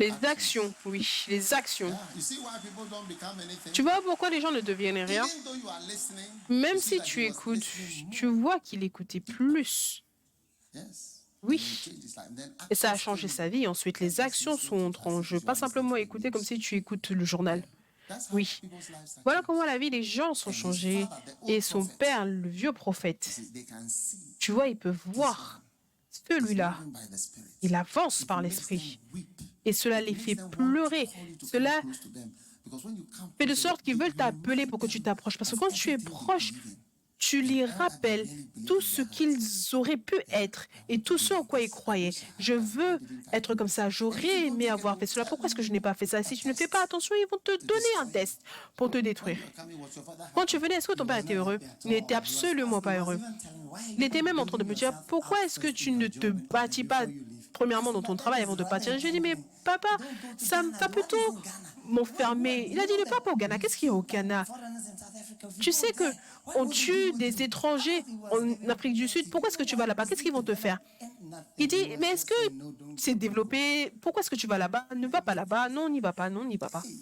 Les actions, oui, les actions. You see why people don't become anything? Tu vois pourquoi les gens ne deviennent rien? Even though you are listening, you Même see si that he tu was écoutes, listening tu more. vois qu'il écoutait plus. Yes. And then Oui. changed his life. Then Et ça a actions changé came sa in. vie. Ensuite, Not les just actions listening to sont en classes jeu. if you Pas are listening simplement to the écouter comme news. si tu écoutes le journal. Yeah. That's how Oui. people's lives are Voilà comment changed. la vie des gens sont And his changés. father, the Et old son prophet, père, le vieux you prophète, see, they can see tu vois, ils peuvent this one voir is celui-là. moving by the Spirit. Il avance It par makes them l'esprit. weep. Et cela It les makes fait them want to pleurer. call you to come Cela close to them. Because when you come fait de close, sorte qu'ils veulent you t'appeler remind pour que tu them t'approches. Parce que of quand tu es everything they proche, believe in tu and les all that they rappelles really believe tout in ce their heart. qu'ils auraient pu Yeah, être I et want to tout be ce en like quoi ils this. I croyaient. wish I had Je that. Why veux didn't I être do comme this? ça. And if you J'aurais don't aimé take it, they avoir will fait cela. tell Pourquoi est-ce que je n'ai pas fait ça? a Si tu ne fais pas test attention, ils vont te to donner un destroy you. test pour te When détruire. you are coming, was your father Quand tu happy? venais, est-ce que He ton père was était not heureux? happy at Il n'était all. He was absolument fasting. pas He was heureux. even telling why are Il you était not même en train de building me dire, yourself up pourquoi est-ce que first tu in ne your te job and bâtis pas before you leave? I premièrement said, dans ton but that travail is avant de rather partir? in Je lui ai dit, mais Germany. papa, Don't go to ça me Ghana. va What plutôt is in Ghana? m'enfermer. Do Il a you dit, know ne that pas au Ghana. we Qu'est-ce qu'il y a au kill Ghana? foreigners in South Africa? If you Tu go sais que there, what on will the tue people des do? How étrangers he was en giving Afrique du Sud. prophecy. Pourquoi You est-ce que know tu vas what? là-bas? Did Qu'est-ce he qu'ils vont te develop faire? Il nothing? dit, He was mais est-ce just que saying, no, don't c'est go, don't go. développé? Pourquoi est-ce que tu vas là-bas? Ne va pas là-bas. Non, on n'y va pas. Non, on n'y va pas. Hey,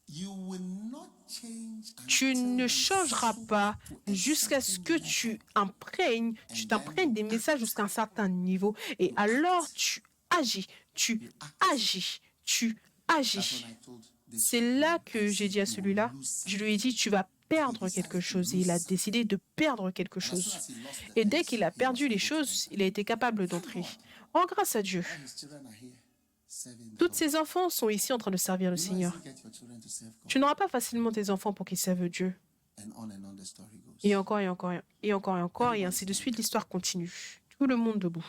you will not change Tu until ne you changeras soak pas to a jusqu'à ce certain que level. tu And then t'imprègnes you des messages act. jusqu'à un certain niveau. Et You alors, act. tu agis, tu You act. agis, tu That's agis. when I told this C'est là man. I que j'ai said, dit à you will celui-là, lose je lui ai something. dit, tu vas He perdre quelque decided to chose. Et lose il a something. décidé de perdre quelque And as soon chose. as he lost the Et dès things, qu'il a he was perdu les able to choses, enter. il a été capable Thank d'entrer. God. Oh, grâce à Dieu. All his children are here serving the Toutes Lord. ces enfants sont ici en train de servir le You know, Seigneur. easily get your children to serve God. Tu n'auras pas facilement tes enfants pour qu'ils servent Dieu. And on the story goes. Et encore, et encore, et encore, et encore, et ainsi de suite, l'histoire continue. Tout le monde debout.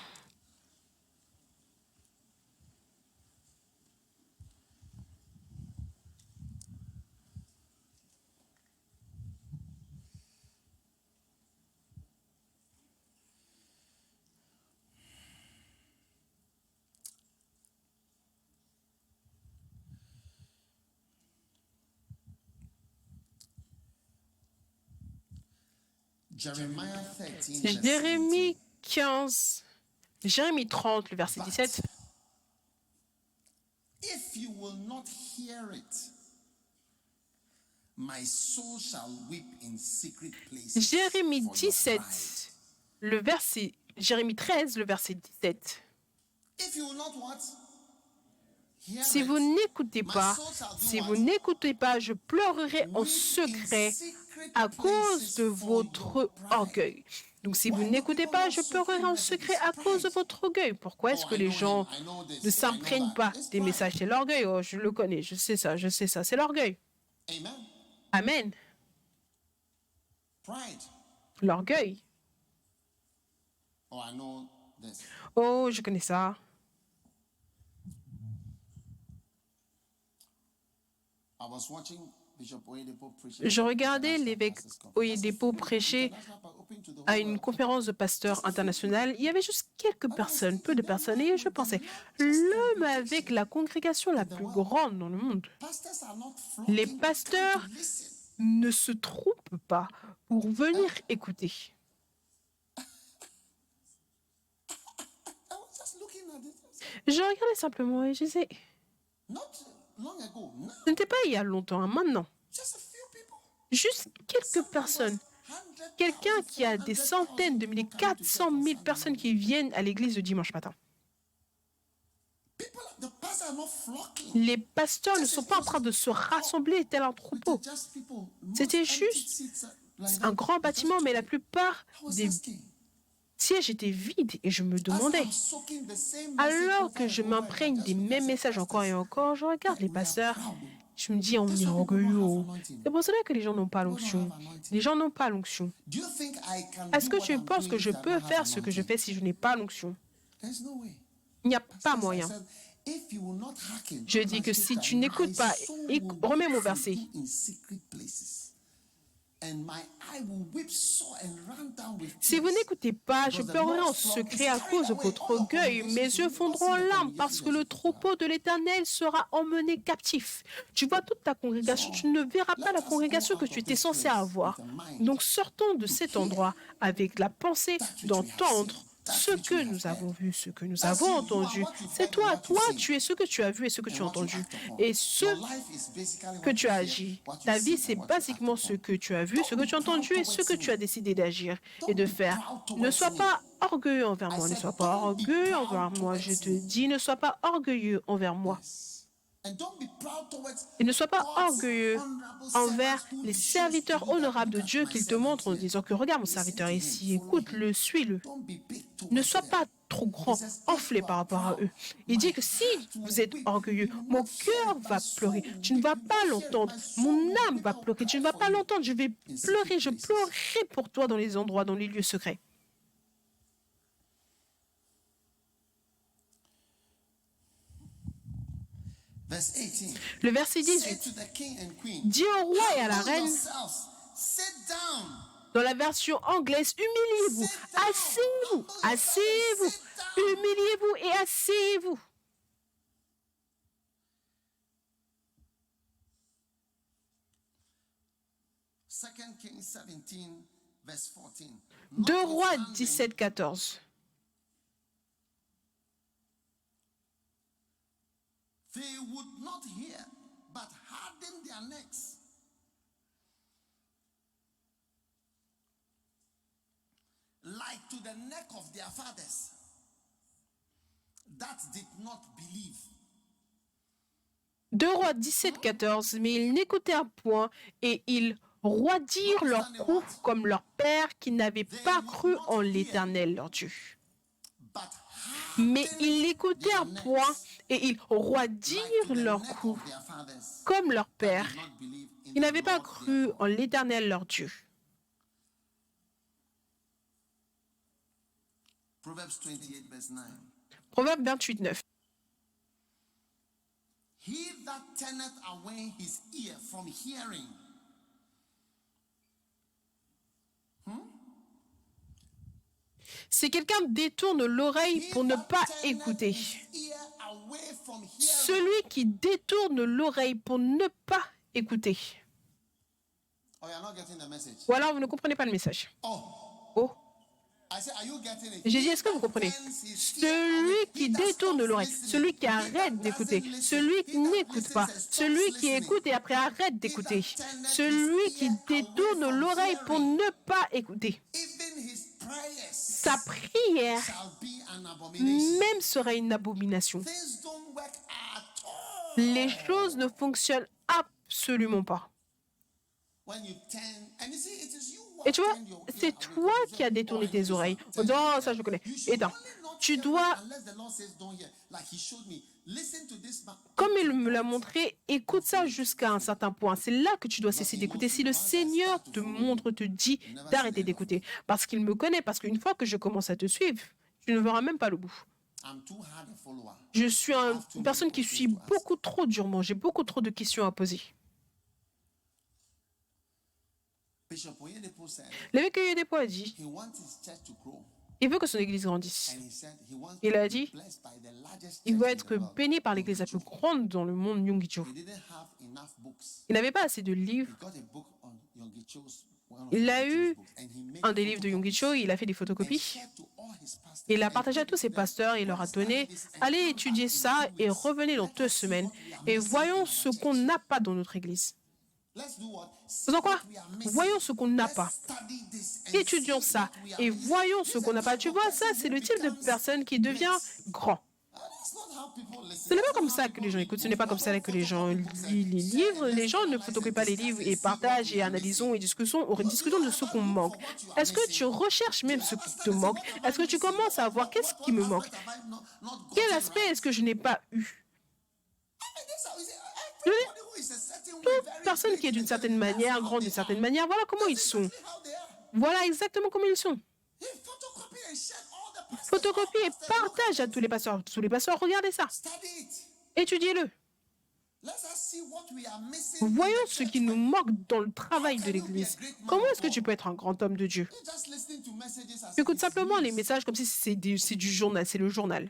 Jeremiah 13, verse 17. Jérémie 15, Jérémie 30, le verset 17. If you will not hear it, my soul shall weep in secret places. Jérémie for your 17, pride. le verset, Jérémie 13, le verset 17. If you will not what? Hear Si it, vous n'écoutez my pas, soul shall do si what? vous n'écoutez pas, je pleurerai en Weep in secret secret à places cause de for votre your pride. orgueil. Donc si vous Why do n'écoutez people pas, not je soak pleurerai in en messages? secret à cause de Pride. votre orgueil. Pourquoi est-ce Oh, que I les know gens him, I know this, ne I know s'imprègnent that. pas It's des pride. messages? C'est l'orgueil. Oh, je le connais, je sais ça, c'est l'orgueil. Amen. Amen. Pride. L'orgueil. Oh, I know this. Oh, je connais ça. I was watching Bishop Oyedepo preaching Je at regardais International l'évêque Pastors Conference. Oyedepo Just a few prêcher international pastors open to the à whole une world. conférence de pasteurs internationale. Il y avait juste quelques And I was personnes, peu thinking, de the personnes, man et je with the pensais, largest l'homme avec congregation la congrégation la in the plus world. grande dans le monde. Pastors are not Les flocking to come pasteurs to listen. ne se trompent pas pour venir écouter. I was just looking at it. Je regardais simplement et je disais, Not long ago, now, ce n'était pas il y a longtemps, hein, maintenant. just a few people. Juste quelques personnes. Quelqu'un qui a des centaines de milliers, 400 000 personnes qui viennent à l'église le dimanche matin. The pastors are not flocking. Les pasteurs ne sont pas en train de se rassembler tel un troupeau. Just people. C'était Most empty juste seats are like un that. grand bâtiment, mais la plupart I was des asking, sièges étaient vides et je me as demandais, I'm soaking the same message alors over que je and over, m'imprègne I just des look mêmes at messages encore et pastors. encore, je regarde les We are pasteurs, proud. je me dis, on That's est why people don't have orgueilleux. anointing. C'est pour cela que les gens n'ont pas People don't l'onction. have anointing. Les gens n'ont pas l'onction. Do you think I can Est-ce do que what tu I'm penses doing que je if I peux don't have faire ce que je anointing? fais si je n'ai pas l'onction? There's no way. Il n'y a pas That's why I moyen. said, if you will not hearken Je to dis my que si scripture, tu n'écoutes my pas, soul will remets mon weep verset. in secret places. And my eye will weep sore and run down with Si vous tears. n'écoutez pas, je Because the pleurerai en Lord's flock secret is à carried cause de away. votre All your orgueil. Mes congregations, yeux you don't fondront en see the larmes parce congregation que le you're supposed to have. troupeau de l'Éternel sera emmené captif. Tu vois toute ta congrégation, tu ne verras pas la congrégation que tu étais censé avoir. Donc sortons de cet endroit avec la pensée d'entendre Ce que nous avons vu, ce que nous avons entendu, c'est toi. Toi, tu es ce que tu as vu et ce que tu as entendu. Et ce que tu as agi. Ta vie, c'est basiquement ce que tu as vu, ce que tu as entendu et ce que tu as décidé d'agir et de faire. Ne sois pas orgueilleux envers moi. Ne sois pas orgueilleux envers moi. Je te dis, ne sois pas orgueilleux envers moi. Et ne sois pas orgueilleux envers les serviteurs honorables de Dieu qu'il te montre en disant que regarde mon serviteur ici, écoute-le, suis-le. Ne sois pas trop grand, enflé par rapport à eux. Il dit que si vous êtes orgueilleux, mon cœur va pleurer. Tu ne vas pas l'entendre. Mon âme va pleurer. Tu ne vas pas l'entendre. Je vais pleurer. Je pleurerai pour toi dans les endroits, dans les lieux secrets. Le verset 18 dit au roi et à la reine, dans la version anglaise, humiliez-vous, asseyez-vous, asseyez-vous, humiliez-vous et asseyez-vous. Deux Rois 17, 14. They would not hear, but hardened their necks. Like to the neck of their fathers that did not believe. Deux Rois 17, 14. Mais ils n'écoutèrent point et ils roidirent leur cou comme leur père qui n'avait pas cru en l'Éternel leur Dieu. Mais ils n'écoutèrent point et ils roidirent leur cou comme leur père qui n'avait pas cru en l'Éternel leur Dieu. Proverbe 28, 9. He that turneth away his ear from hearing. Si quelqu'un détourne l'oreille pour ne pas écouter, celui qui détourne l'oreille pour ne pas écouter. Ou alors vous ne comprenez pas le message. Oh. J'ai dit, est-ce que vous comprenez? Celui qui détourne l'oreille, celui qui arrête d'écouter, celui qui n'écoute pas, celui qui écoute et après arrête d'écouter, celui qui détourne l'oreille pour ne pas écouter. Sa prière même sera une abomination. Les choses ne fonctionnent absolument pas. Et tu vois, c'est toi qui as détourné tes oreilles. En disant, oh, ça je connais. Éteins. Tu dois, comme il me l'a montré, écoute ça jusqu'à un certain point. C'est là que tu dois cesser d'écouter. Si le Seigneur te montre, te dit d'arrêter d'écouter, parce qu'il me connaît, parce qu'une fois que je commence à te suivre, tu ne verras même pas le bout. Je suis une personne qui suit beaucoup trop durement. J'ai beaucoup trop de questions à poser. L'évêque Oyedepo a dit, il veut que son église grandisse. Il a dit, il veut être béni par l'église la plus grande dans le monde Yonggi-cho. Il n'avait pas assez de livres. Il a eu un des livres de Yonggi-cho, il a fait des photocopies. Il a partagé à tous ses pasteurs, il leur a donné, allez étudier ça et revenez dans 2 semaines et voyons ce qu'on n'a pas dans notre église. Faisons quoi? Voyons ce qu'on n'a pas. Étudions ça et voyons ce qu'on n'a pas. Tu vois, ça, c'est le type de personne qui devient grand. Ce n'est pas comme ça que les gens écoutent, ce n'est pas comme ça que les gens lisent les livres. Les gens ne photocopient pas les livres et partagent et analysons et discutons de ce qu'on manque. Est-ce que tu recherches même ce qui te manque? Est-ce que tu commences à voir qu'est-ce qui me manque? Quel aspect est-ce que je n'ai pas eu? Toute personne qui est d'une certaine manière, grande d'une certaine manière, voilà comment ils sont. Voilà exactement comment ils sont. Photocopie et partage à tous les pasteurs. Tous les pasteurs, regardez ça. Étudiez-le. Voyons ce qui nous manque dans le travail de l'Église. Comment est-ce que tu peux être un grand homme de Dieu? Tu écoutes simplement les messages comme si c'est du journal, c'est le journal.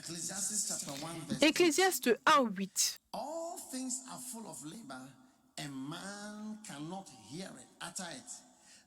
Ecclesiastes chapter 1 verse 8. Ecclésiaste 1:8. All things are full of labor, and man cannot hear it, utter it.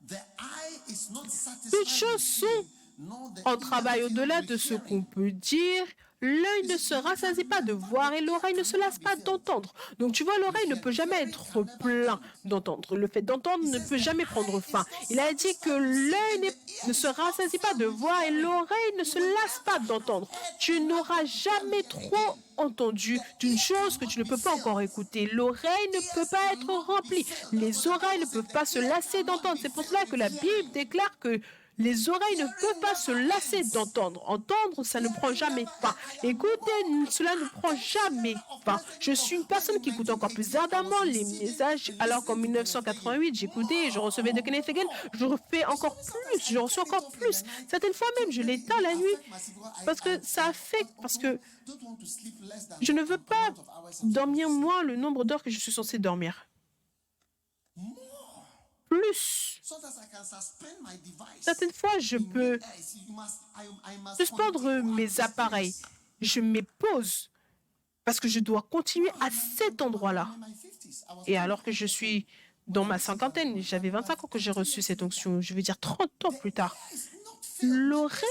The eye is not Toutes satisfied choses with sont seeing, nor the en ear travail filled au-delà with de ce qu'on hearing. peut dire. L'œil ne se rassasie pas de voir et l'oreille ne se lasse pas d'entendre. Donc tu vois, l'oreille ne peut jamais être plein d'entendre. Le fait d'entendre ne peut jamais prendre fin. Il a dit que l'œil ne se rassasie pas de voir et l'oreille ne se lasse pas d'entendre. Tu n'auras jamais trop entendu d'une chose que tu ne peux pas encore écouter. L'oreille ne peut pas être remplie. Les oreilles ne peuvent pas se lasser d'entendre. C'est pour cela que la Bible déclare que les oreilles ne peuvent pas se lasser d'entendre. Entendre, ça ne prend jamais fin. Écouter, cela ne prend jamais fin. Je suis une personne qui écoute encore plus ardemment les messages, alors qu'en 1988, j'écoutais et je recevais de Kenneth Hagin. Je refais encore plus, je reçois encore plus. Certaines fois même, je l'éteins la nuit parce que ça affecte, parce que je ne veux pas dormir moins le nombre d'heures que je suis censé dormir. Plus. Certaines fois, je peux suspendre mes appareils. Je me pose parce que je dois continuer à cet endroit-là. Et alors que je suis dans ma cinquantaine, j'avais 25 ans que j'ai reçu cette onction, je veux dire 30 ans plus tard. L'oreille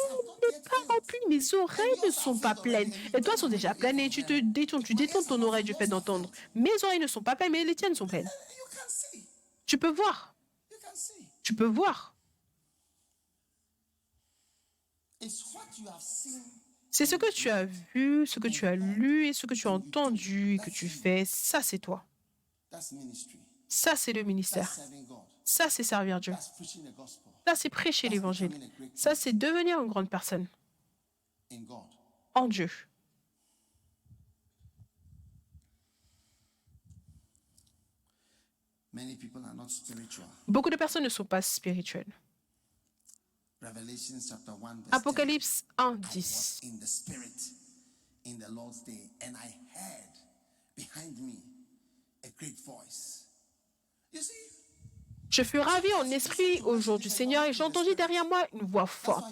n'est pas remplie, mes oreilles ne sont pas pleines. Les toits sont déjà pleines et tu détournes ton oreille du fait d'entendre. Mes oreilles ne sont pas pleines, mais les tiennes sont pleines. Tu peux voir. Tu peux voir. C'est ce que tu as vu, ce que tu as lu et ce que tu as entendu et que tu fais. Ça, c'est toi. Ça, c'est le ministère. Ça, c'est servir Dieu. Ça, c'est prêcher l'évangile. Ça, c'est devenir une grande personne en Dieu. Beaucoup de personnes ne sont pas spirituelles. Apocalypse 1:10. Je fus ravi en esprit au jour du Seigneur et j'ai entendu derrière moi une voix forte.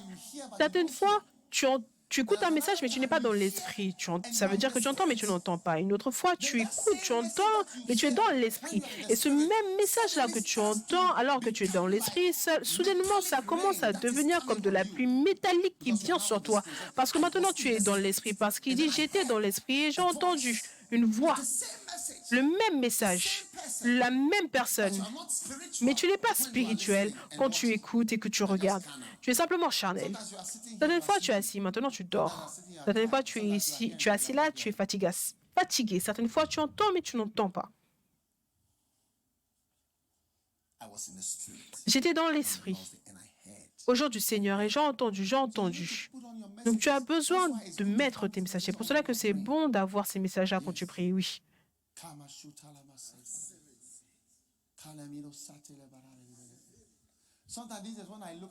Certaines fois, tu écoutes un message, mais tu n'es pas dans l'esprit. Ça veut dire que tu entends, mais tu n'entends pas. Une autre fois, tu écoutes, tu entends, mais tu es dans l'esprit. Et ce même message-là que tu entends, alors que tu es dans l'esprit, soudainement, ça commence à devenir comme de la pluie métallique qui vient sur toi. Parce que maintenant, tu es dans l'esprit. Parce qu'il dit, j'étais dans l'esprit et j'ai entendu une voix. Le même message, la même personne. Mais tu n'es pas spirituel quand tu écoutes et que tu regardes. Tu es simplement charnel. Certaines fois, tu es assis, maintenant tu dors. Certaines fois, tu es assis là, tu es fatigué. Certaines fois, tu entends, mais tu n'entends pas. J'étais dans l'esprit au jour du Seigneur et j'ai entendu. Donc, tu as besoin de mettre tes messages. C'est pour cela que c'est bon d'avoir ces messages-là quand tu pries, oui.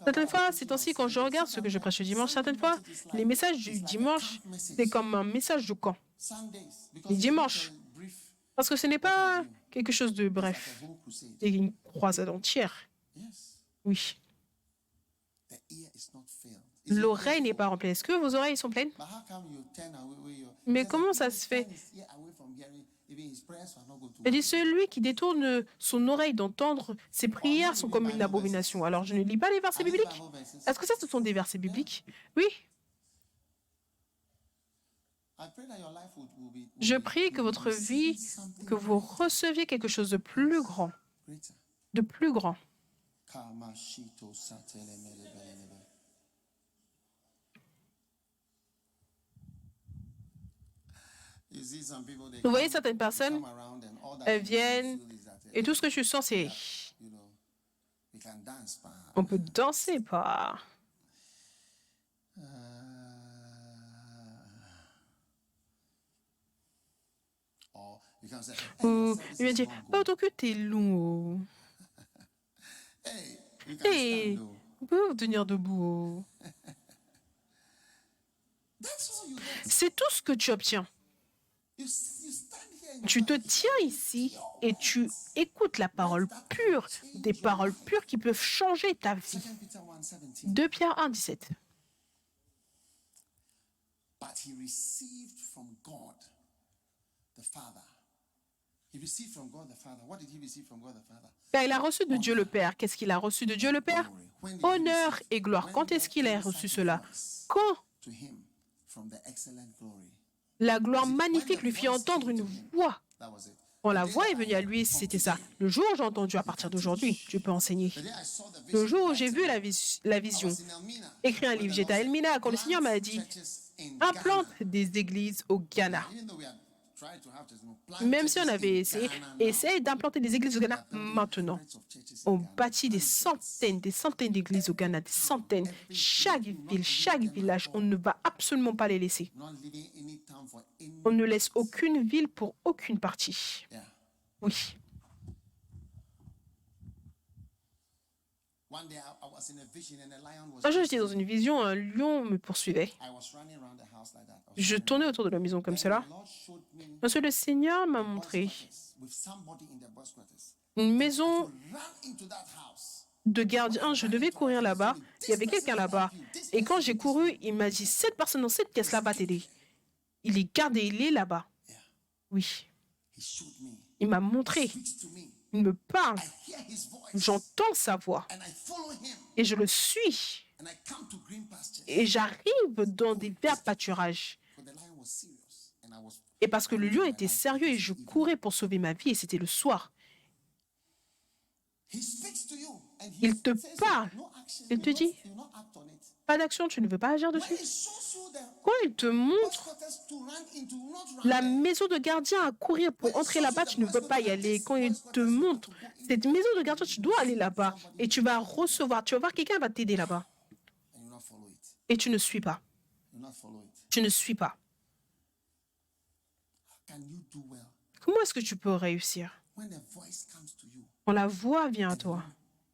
Certaines fois, c'est ainsi quand je regarde ce que je prêche le dimanche. Certaines fois, les messages du dimanche, c'est comme un message de camp. Les dimanches. Parce que ce n'est pas quelque chose de bref. C'est une croisade entière. Oui. L'oreille n'est pas remplie. Est-ce que vos oreilles sont pleines? Mais comment ça se fait? Il dit, celui qui détourne son oreille d'entendre, ses prières sont comme une abomination. Alors, je ne lis pas les versets bibliques. Est-ce que ça, ce sont des versets bibliques? Oui. Je prie que votre vie, que vous receviez quelque chose de plus grand. De plus grand. Vous voyez certaines personnes, elles viennent et tout ce que tu sens, c'est on peut danser, pas. Ou il va dire, pas autant que t'es long. Hey, on peut vous tenir debout. C'est tout ce que tu obtiens. Tu te tiens ici et tu écoutes la parole pure, des paroles pures qui peuvent changer ta vie. 2 Pierre 1:17. But he received from God the Father. He received from God the Father. What did he receive from God the Father? Car il a reçu de Dieu le Père. Qu'est-ce qu'il a reçu de Dieu le Père? Glory. When did he Honneur receive? et gloire. When Quand est-ce God qu'il a gave reçu such a cela? voice Quand to him from the excellent glory. la gloire When magnifique the lui fit voice entendre came une to him, voix. that was it. Quand The la day voix that est I venue à heard, lui, from c'était ça. today, Le jour où j'ai entendu, à you partir can d'aujourd'hui, teach. tu peux enseigner. The day I saw the Le vision, jour où j'ai vu writing, la I vision, was in Elmina, écrit un when livre, the j'étais Lord à said, Elmina quand le Seigneur m'a plant dit, churches in implante Ghana. des églises au Ghana. Even though we had tried to have churches, plant Même si on churches avait in essayé, Ghana now. essaye d'implanter des églises au We Ghana are building maintenant. hundreds of churches in On Ghana. bâtit des centaines d'églises au Ghana, des centaines. Chaque ville, chaque village, on ne va absolument pas les laisser. Not leaving any town for any. On ne laisse aucune ville pour aucune partie. Yeah. Oui. One day I was in a vision and a lion was. Un jour, j'étais dans une vision, un lion me poursuivait. I was running around the house like that. I was Je running tournais around. autour de la maison comme Then cela. the Lord showed me Ensuite, le Seigneur m'a boys' montré quarters with somebody in the boys' quarters. une To maison run into that house. de gardien. Je devais courir là-bas. Il y avait quelqu'un là-bas. Et quand j'ai couru, il m'a dit, cette personne dans cette pièce-là va t'aider. Il est gardé, il est là-bas. Yeah. Oui. He showed me. Il m'a montré. Speaks to me. Il me parle. I hear his voice. J'entends sa voix. And I follow him. Et je le suis. And I come to green pastures. Et j'arrive dans des verts pâturages. For the lion was serious. And I was. Et parce que le lion était sérieux et je courais pour sauver ma vie et c'était le soir. He speaks to you. And he Il te says, parle. no action. Il te dit, You not act on it. pas d'action, tu ne veux pas agir When dessus. he shows you the Quand il te montre boys' quarters to run into, not run la there. maison de gardien à courir pour entrer là-bas, tu ne veux pas y aller. Quand il te montre cette maison de gardien, tu dois aller là-bas et tu vas recevoir. Tu vas voir quelqu'un va t'aider là-bas. And you not follow it. Et tu ne suis pas. You not follow it. Tu ne suis pas. How can you do well Comment est-ce que tu peux réussir when the voice comes to you? quand la voix vient à toi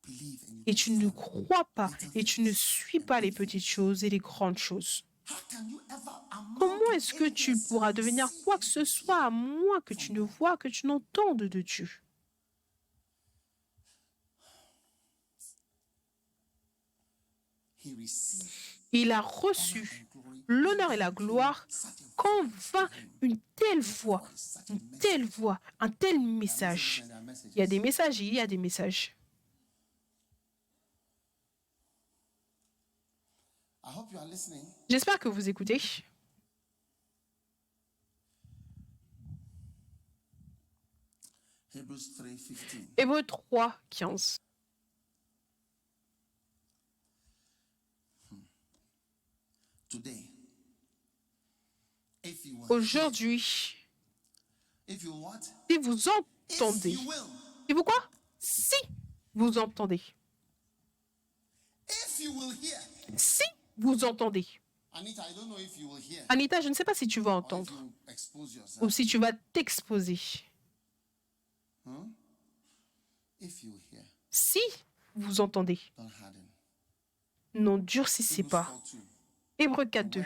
Believe and you et tu ne crois pas et tu ne suis pas les petites choses et les grandes choses? How can you ever amount Comment to est-ce que anything tu pourras devenir except quoi que ce soit à moins que tu ne vois, que tu n'entendes de Dieu? he received Il a reçu l'honneur et la gloire quand vint une telle voix, un tel message. and their messages? Il y a des messages, il y a des messages. I hope you are listening. J'espère que vous écoutez. Hebrews 3:15. Hébreux 3, 15. Today, if you will, Aujourd'hui, if you what? si vous If entendez, you will, si vous quoi? Si vous entendez, if you will hear. si vous entendez. Anita, I don't know if you will hear Anita, je ne sais pas si tu vas or if entendre you expose yourself. ou si tu vas t'exposer. If you hear, Si vous entendez, don't harden. n'endurcissez Hebrews pas. 4:2. Hébreux 4, 2.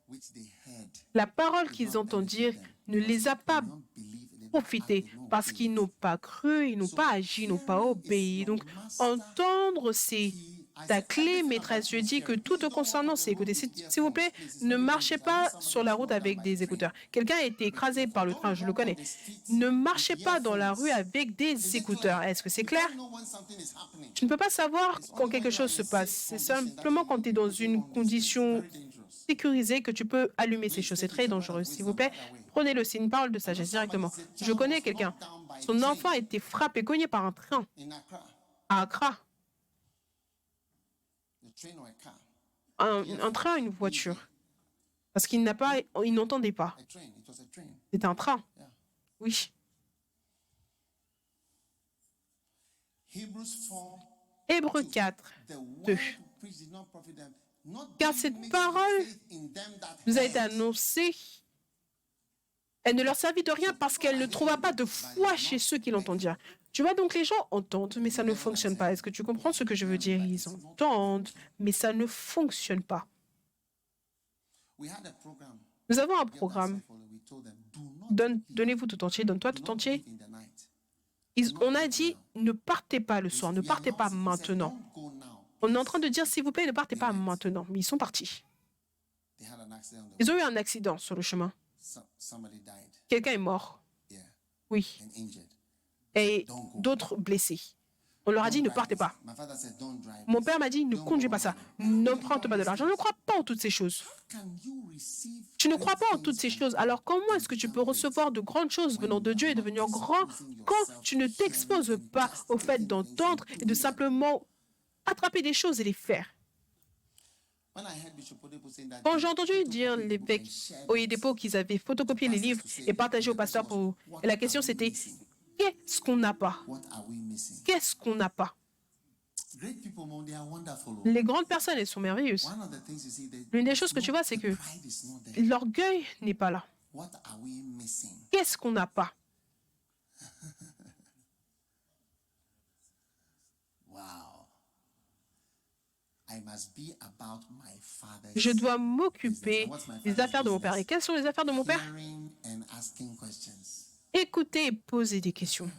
Which they heard, La parole qu'ils entendirent ne les a pas don't believe in it. profité parce qu'ils n'ont pas cru, ils n'ont pas agi, ils n'ont pas obéi. Donc, entendre, c'est ta clé, maîtresse. Je dis que tout te concernant, c'est écouter. S'il vous plaît, ne marchez pas sur la route avec des écouteurs. Quelqu'un a été écrasé par le train, je le connais. Ne marchez pas dans la rue avec des écouteurs. Est-ce que c'est clair? You know when something is happening. Tu ne peux pas savoir quand quelque chose se passe. C'est simplement quand tu es dans une condition Very dangerous. sécurisée que tu peux allumer ces choses. C'est très dangereux. S'il vous plaît, prenez-le. C'est une parole de sagesse directement. Je connais quelqu'un. Son enfant a été frappé, cogné par un train In Accra, à Accra. the train or a car. Un train, une voiture. Parce qu'il n'entendait pas. A train. It was a train. C'est un train. Yeah. Oui. Hebrews 4. Hébreux 4. The word 2. preached did not profit them. Not Car being cette mixed with parole faith in them that nous a été heard. annoncée. Elle ne leur servit de rien parce qu'elle ne trouva pas de foi chez ceux qui l'entendirent. Tu vois, donc les gens entendent, mais ça ne fonctionne pas. Est-ce que tu comprends ce que je veux dire? Ils entendent, mais ça ne fonctionne pas. We had a program. Nous avons un programme. We told them, do not Donnez-vous tout entier, donne-toi tout entier. in the night. On a dit, ne partez pas le soir, ne partez pas maintenant. Don't go now. On est en train de dire, s'il vous plaît, ne partez pas maintenant. Mais ils sont partis. They had an accident on the Ils way. ont eu un accident sur le chemin. Somebody died. Quelqu'un est mort, Yeah. oui, And injured. et d'autres blessés. On leur a dit, ne partez pas. My father said, don't drive. Mon père m'a dit, ne conduis pas ça. N'emprunte pas de l'argent. Je ne crois pas en toutes ces choses. Can you receive Tu ne crois pas en toutes ces choses. Alors comment est-ce que tu peux recevoir de grandes choses venant de Dieu et devenir grand quand tu ne t'exposes pas au fait d'entendre et de simplement attraper des choses et les faire? When I heard Bishop Oyedepo saying that Quand j'ai entendu dire l'évêque Oyedepo qu'ils avaient photocopié les livres et partagé au pasteur pour... Et la question c'était, qu'est-ce qu'on n'a pas? what are we missing? Qu'est-ce qu'on n'a pas? Great people, man, they are wonderful. Les grandes personnes, elles sont merveilleuses. One of the things you see, L'une des choses que tu vois, c'est que pride is not there. l'orgueil n'est pas là. What are we missing? Qu'est-ce qu'on n'a pas? Wow. I must be about my father's Je dois m'occuper des affaires de mon père. Et quelles sont les affaires de mon père? hearing and asking questions. Écouter et poser des questions.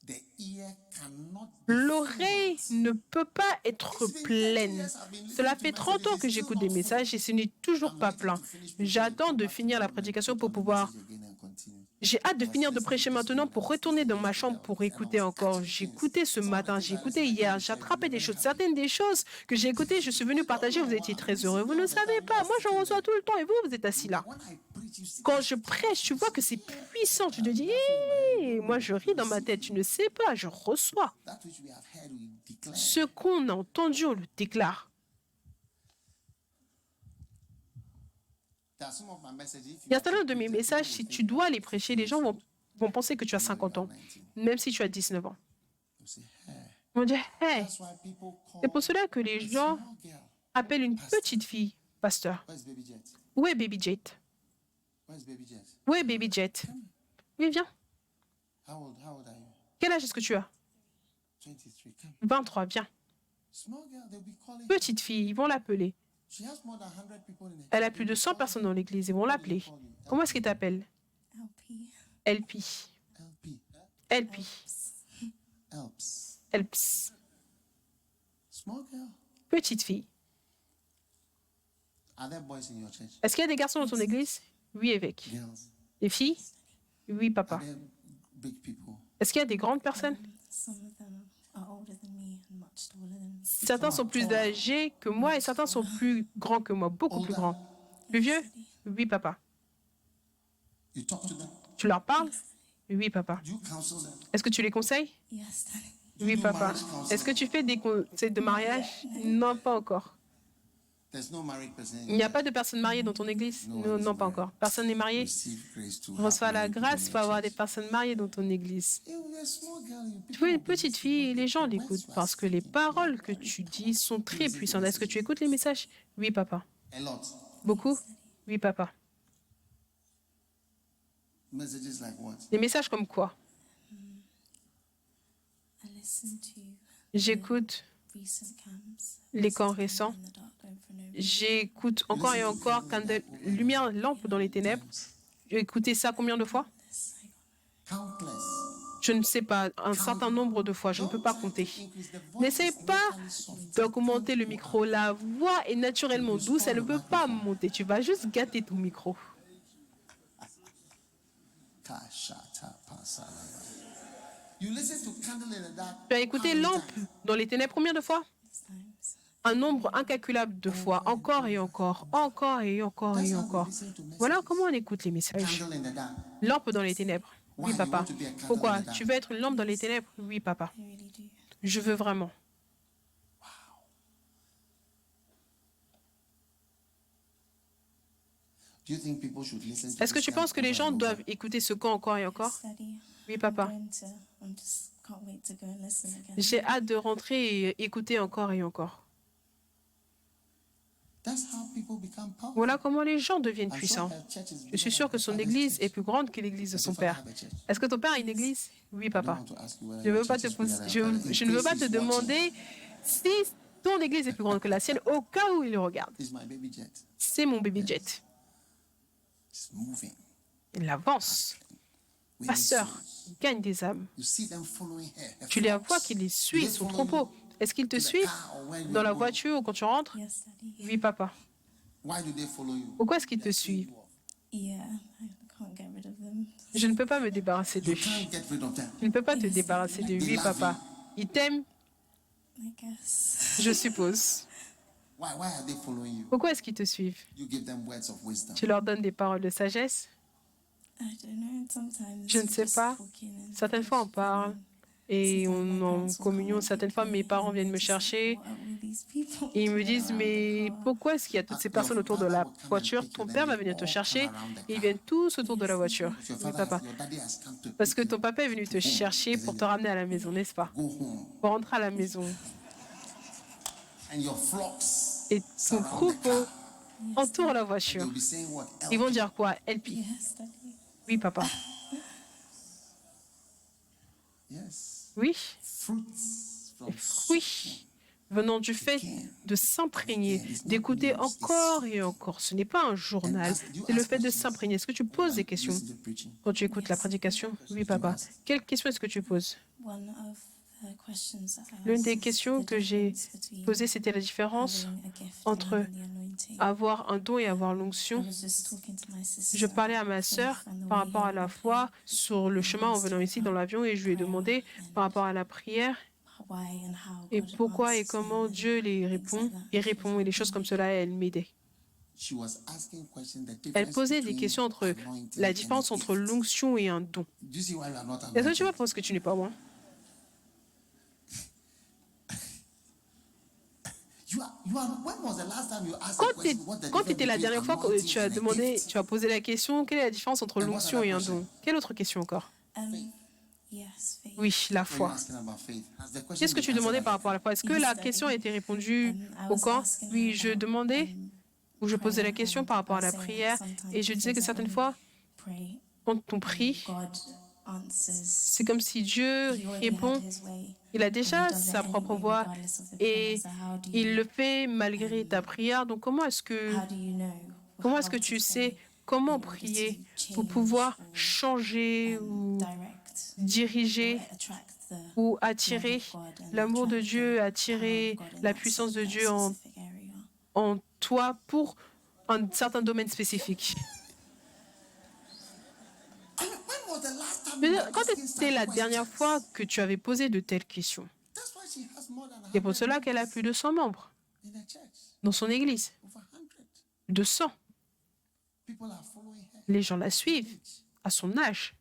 The ear cannot be L'oreille ne peut pas être pleine. Cela fait 30 ans que j'écoute des messages et ce n'est toujours pas plein. J'attends de finir la prédication pour pouvoir... again and continue. J'ai hâte de finir de prêcher maintenant pour retourner dans ma chambre pour écouter encore. J'ai écouté ce matin, j'ai écouté hier, j'ai attrapé des choses. Certaines des choses que j'ai écoutées, je suis venu partager, vous étiez très heureux. Vous ne savez pas, moi j'en reçois tout le temps et vous, vous êtes assis là. When I preach, you see, Quand je prêche, tu vois que c'est puissant. Tu te dis, hé, moi je ris dans ma tête. Tu ne sais pas, je reçois. that which we have heard, we declare. Ce qu'on a entendu, on le déclare. There are some of my messages. If Il y a certains de mes messages, si tu dois les prêcher, les gens vont penser que tu as 50 ans, même si tu as 19 ans. you say, hey. Ils vont dire, hey, That's why people call c'est pour cela que les gens small girl. appellent une petite fille pasteur. Where's Baby Jet? Où est Baby Jet? Where's Baby Jet? Où est Baby Jet? Oui, viens. How old are you? Quel âge est-ce que tu as? 23. Come. 23, viens. Small girl, they'll be calling. Petite fille, ils vont l'appeler. She has more than 100 people in it. Elle a plus de 100 personnes dans l'église, ils vont l'appeler. Comment est-ce qu'ils t'appellent? LP. LP. LP. LP. Helps. Helps. Small girl. Petite fille. Are there boys in your church? Est-ce qu'il y a des garçons dans ton église? Oui, évêque. Girls. Des filles? Oui, papa. Are there big people? Est-ce qu'il y a des grandes personnes? Some of them are older than me and much taller than me. Certains sont plus âgés que moi et certains sont plus grands que moi, beaucoup plus grands. Plus vieux? Oui, papa. You talk to them? Tu leur parles? Oui, papa. Do you counsel them? Est-ce que tu les conseilles? Yes, Daddy. Oui, papa. Est-ce que tu fais des conseils de mariage? Non, pas encore. There's no married person in Il n'y a pas de personnes mariées dans ton église? Non, non, pas encore. Personne n'est marié? receive grace to Reçois have la married people grâce in pour your avoir des church. personnes mariées dans ton église. You're a small girl, you Tu people es une petite fille et les gens l'écoutent parce que les paroles que tu dis sont très puissantes. Est-ce que tu écoutes les messages? Oui, papa. a lot. Beaucoup? Oui, papa. Messages like what? Des messages comme quoi? I listen to J'écoute recent cams. les camps récents. In the dark, going for no reason. J'écoute encore et encore Candle, lumière, lampe dans les ténèbres. J'ai écouté ça combien de fois? Countless. Je ne sais pas, un certain nombre de fois, je ne peux pas compter. N'essaie pas d'augmenter le micro. La voix est naturellement douce, elle ne peut pas monter. Tu vas juste gâter ton micro. You listen to candle in the dark. Tu as écouté lampe dans les ténèbres combien de fois? Times. Un nombre incalculable de fois, encore et encore, encore et encore et encore. Voilà comment on écoute les messages. Candle in the dark. Lampe dans les ténèbres. Oui, papa. Pourquoi? Tu veux être une lampe dans les ténèbres? Oui, papa. I really do. Je veux vraiment. Do you think people should listen to Est-ce que this tu penses que camp les gens over and over? doivent écouter ce camp encore et encore? Daddy. Oui, papa. I'm just can't wait to go and listen again. J'ai hâte de rentrer et écouter encore et encore. That's how people become powerful. Voilà comment les gens deviennent I'm puissants. sure her church is Je suis bigger sûre than que her son father's église church. est plus grande que l'église de Does son your father père. have a church? Est-ce que ton père a une église? Oui, I don't papa. want to ask you whether Je ne your veux pas church te is bigger poser, than je, her father's. In je ne veux case pas he's te watching, demander si ton église est plus grande que la sienne au cas où il regarde. It's my baby jet. C'est mon bébé jet. It's moving. Il avance. We Pasteur, need souls. gagne des âmes. You see them following her. Her Tu les flocks. vois qui les Do suit, they son follow you? troupeau. Est-ce qu'ils te to the suivent car or when dans la you're going? voiture ou quand tu rentres? Yes, Daddy. Oui, papa. Why do they follow you? Pourquoi est-ce qu'ils te They're paying suivent? you off. Yeah, I can't get rid of them. Je ne peux pas me débarrasser You d'eux. can't get rid of them. Tu ne peux pas te débarrasser d'eux. Oui, papa. Ils t'aiment, I guess. je suppose. Why are they following you? Pourquoi est-ce qu'ils te suivent? You give them words of wisdom. Tu leur donnes des paroles de sagesse? I don't know. Sometimes Je ne we're sais just pas. talking and Certaines fois, on parle et on est en communion. Certaines fois, mes parents viennent me chercher what are all these people et ils me doing disent, around the mais car? pourquoi est-ce qu'il y a toutes ces personnes autour de la voiture? Ton père va venir te chercher et ils viennent tous autour de la voiture. Your Oui, father, papa. your daddy has come to Parce que pick ton you. papa est venu te chercher pour te ramener à la maison, n'est-ce pas? Go home. Pour rentrer à la maison. And your flocks Et ton surround the troupeau car. entoure la voiture. They'll be saying what? Ils vont LP. dire quoi? LP. Yes, Daddy. Oui, papa. Yes. Oui. Fruits from Fruits venant du fait de s'imprégner, d'écouter encore et encore. Ce n'est pas un journal, c'est le fait de s'imprégner. Est-ce que tu poses des questions listen to preaching. quand tu écoutes la prédication? Oui, papa. Quelle question est-ce que tu poses? One of the questions that I L'une asked des is questions the que j'ai difference between posées, c'était la différence having a gift entre and having the anointing. avoir un don et avoir I l'onction. was just talking to my sister Je parlais à ma about sœur faith and the par way rapport à he la would foi sur le chemin en venant ici dans l'avion et je lui ai demandé par rapport à la prière why and how et God pourquoi et answers comment them Dieu les répond. Il répond et des choses comme cela, elle m'aidait. She was asking questions, the Elle difference posait des between questions entre anointing la and différence a entre gift. l'onction et un don. Do you see why you are not Est-ce que tu anointed? vois parce que tu n'es pas bon? When was the last time you asked Quand a question, what the quand difference était la between dernière fois que anointing tu as and a demandé, gift? tu as posé la question, quelle est la différence entre And what l'onction et un other don? Quelle autre question encore? Yes, faith. Oui, la What are you foi. asking about faith? Has the question Qu'est-ce que been tu demandais answered par already? rapport à la foi? Est-ce que la question a été répondue I au was camp? asking Oui, her je about, demandais ou je posais la prayer, question and par rapport à I la was saying prière sometimes et je it disais feels que like certaines when fois, we pray, quand on prie, God answers. c'est comme si Dieu He already répond. had his way. Il a And he déjà does it sa propre anyway, voix regardless of the et prayer. So how do il you le fait malgré ta prière. Donc comment est-ce que know comment how est-ce que to tu pray sais comment in order prier to pour change pouvoir or, changer ou direct diriger or attract the ou love attirer of God and l'amour de attract Dieu, the attirer power of God in la that puissance de that Dieu specific area? en toi pour un certain domaine spécifique. I mean, when was the last time Je veux you dire, were quand asking était such la dernière fois questions? que tu avais posé de telles questions? That's why she has more than C'est pour 100 cela qu'elle a members plus de 100 membres in the church. dans son église. Over 100. De 100. People are following her. Les gens la suivent à son âge.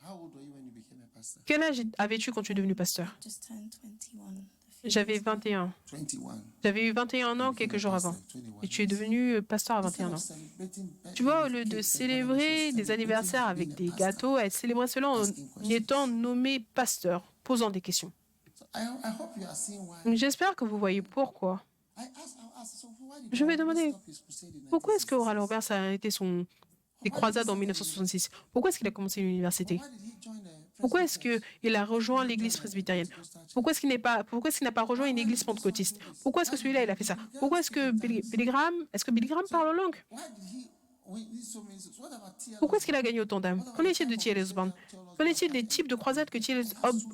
How old were you when you became a pastor? Quel âge avais-tu quand tu es devenu pasteur? Just turned 21. a few J'avais years ago. 21. 21. J'avais eu 21 ans You became quelques a jours pastor avant. at 21 Et tu es years. devenu pasteur à Instead 21 of ans. celebrating Tu vois, au birthdays, lieu de cakes, and célébrer des celebrating anniversaires being avec a des pastor. gâteaux, elle célébrait cela en Asking questions. étant nommé pasteur, posant des questions. So I hope you are seeing why. Donc, j'espère que vous voyez pourquoi. I'll ask, so why did Je vais Oral demander, stop his crusade in pourquoi est-ce que 1966? Oral Roberts a arrêté ses Why did croisades he en start 1966? Pourquoi est-ce qu'il a commencé l'université? Why did he join the Pourquoi est-ce Presbyterians? qu'il a rejoint l'église presbytérienne? Pourquoi est-ce qu'il n'a pas rejoint une église pentecôtiste? Pourquoi est-ce que celui-là, il a fait ça? Pourquoi est-ce que Billy Graham parle en langue? Why did he win so many souls? What about T.L. Pourquoi est-ce qu'il a gagné autant d'âmes? Qu'en est-il de T.L. Osborne? Qu'en est-il des types de croisades que T.L.